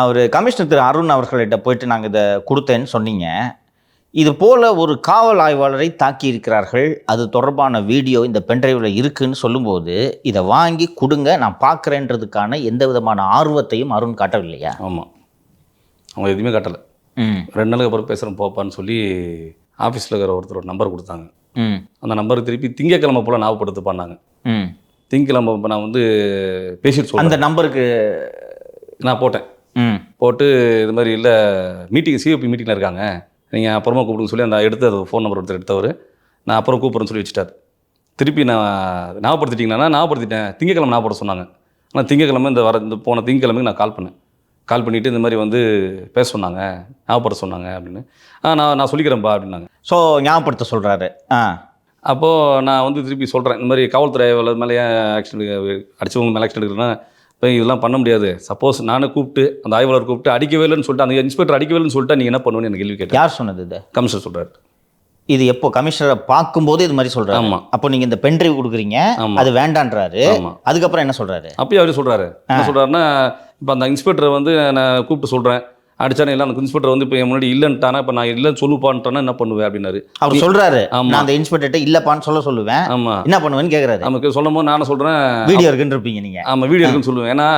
ஒரு கமிஷனர் திரு அருண் அவர்கள்ட்ட போயிட்டு நாங்கள் இதை கொடுத்தேன்னு சொன்னீங்க. இது போல் ஒரு காவல் ஆய்வாளரை தாக்கி இருக்கிறார்கள், அது தொடர்பான வீடியோ இந்த பென்ட்ரைவில் இருக்குன்னு சொல்லும்போது இதை வாங்கி கொடுங்க நான் பார்க்குறேன்றதுக்கான எந்த விதமான ஆர்வத்தையும் அருண் காட்டவில்லையா? ஆமாம், அவங்க எதுவுமே காட்டலை. 2 நாளுக்கு அப்புறம் பேசுகிறேன் போப்பான்னு சொல்லி ஆஃபீஸில் இருக்கிற ஒருத்தர் ஒரு நம்பர் கொடுத்தாங்க. அந்த நம்பருக்கு திருப்பி திங்கக்கிழமை போல் ஞாபகப்படுத்து பண்ணாங்க. திங்கக்கிழமை இப்போ நான் வந்து பேசிட்டு சொல்கிறேன். அந்த நம்பருக்கு நான் போட்டேன். போட்டு இது மாதிரி இல்லை மீட்டிங் சிஓபி மீட்டிங்கில் இருக்காங்க, நீங்கள் அப்புறமா கூப்பிடுன்னு சொல்லி அந்த எடுத்தது ஃபோன் நம்பர் ஒருத்தர் எடுத்தவர் நான் அப்புறம் கூப்பிட்றேன்னு சொல்லி வச்சுட்டார். திருப்பி நான் ஞாபகப்படுத்திட்டிங்கன்னா நான் திங்கக்கிழமை ஞாபகப்படுத்த சொன்னாங்க. ஆனால் திங்கக்கிழமை இந்த போன திங்கக்கிழமைக்கு நான் கால் பண்ணிவிட்டு இந்த மாதிரி வந்து பேச சொன்னாங்க, ஞாபகப்படுத்த சொன்னாங்க அப்படின்னு. நான் சொல்லிக்கிறேன்ப்பா அப்படின்னாங்க. ஸோ ஞாபகப்படுத்த சொல்கிறாரு. அப்போது நான் வந்து திருப்பி சொல்கிறேன், இந்த மாதிரி காவல்துறை மேலே ஆக்ஷன் அடித்தவங்க மேலே ஆக்ஷன் எடுக்கிறேன்னா இப்போ இதெல்லாம் பண்ண முடியாது. சப்போஸ் நானே கூப்பிட்டு அந்த ஆய்வாளர் கூப்பிட்டு அடிக்கவே இல்லைன்னு சொல்லிட்டு அந்த இன்ஸ்பெக்டர் அடிக்கவே இல்லைன்னு சொல்லிட்டு நீங்கள் என்ன பண்ணுவேன்னு எனக்கு கேள்வி கேட்டேன். யார் சொன்னது இது? கமிஷனர் சொல்கிறார். இது எப்போ கமிஷனரை பார்க்கும்போது இது மாதிரி சொல்கிறாரு? ஆமாம். அப்போ நீங்கள் இந்த பென்ட்ரைவ் கொடுக்குறீங்க, அது வேண்டான்றாரு. அதுக்கப்புறம் என்ன சொல்கிறாரு? அப்பயே அவரே சொல்கிறாரு. என்ன சொல்கிறாருன்னா, இப்போ அந்த இன்ஸ்பெக்டரை வந்து நான் கூப்பிட்டு சொல்கிறேன், அடித்தானே இல்லை அந்த இன்ஸ்பெக்டர் வந்து இப்போ முன்னாடி இல்லைன்ட்டானா இப்போ நான் இல்லைன்னு சொல்லுப்பான்ட்டானா என்ன பண்ணுவேன் அப்படின்னாரு. அவர் சொல்கிறாரு, நான் அந்த இன்ஸ்பெக்டர்கிட்ட இல்லைப்பான்னு சொல்லுவேன். ஆமாம், என்ன பண்ணுவேன்னு கேட்குறாரு. நமக்கு சொல்லும் போது நானும் சொல்கிறேன் வீடியோ இருக்குன்னு இருப்பீங்க நீங்கள். ஆமாம், வீடியோ இருக்குன்னு சொல்லுவேன். ஏன்னா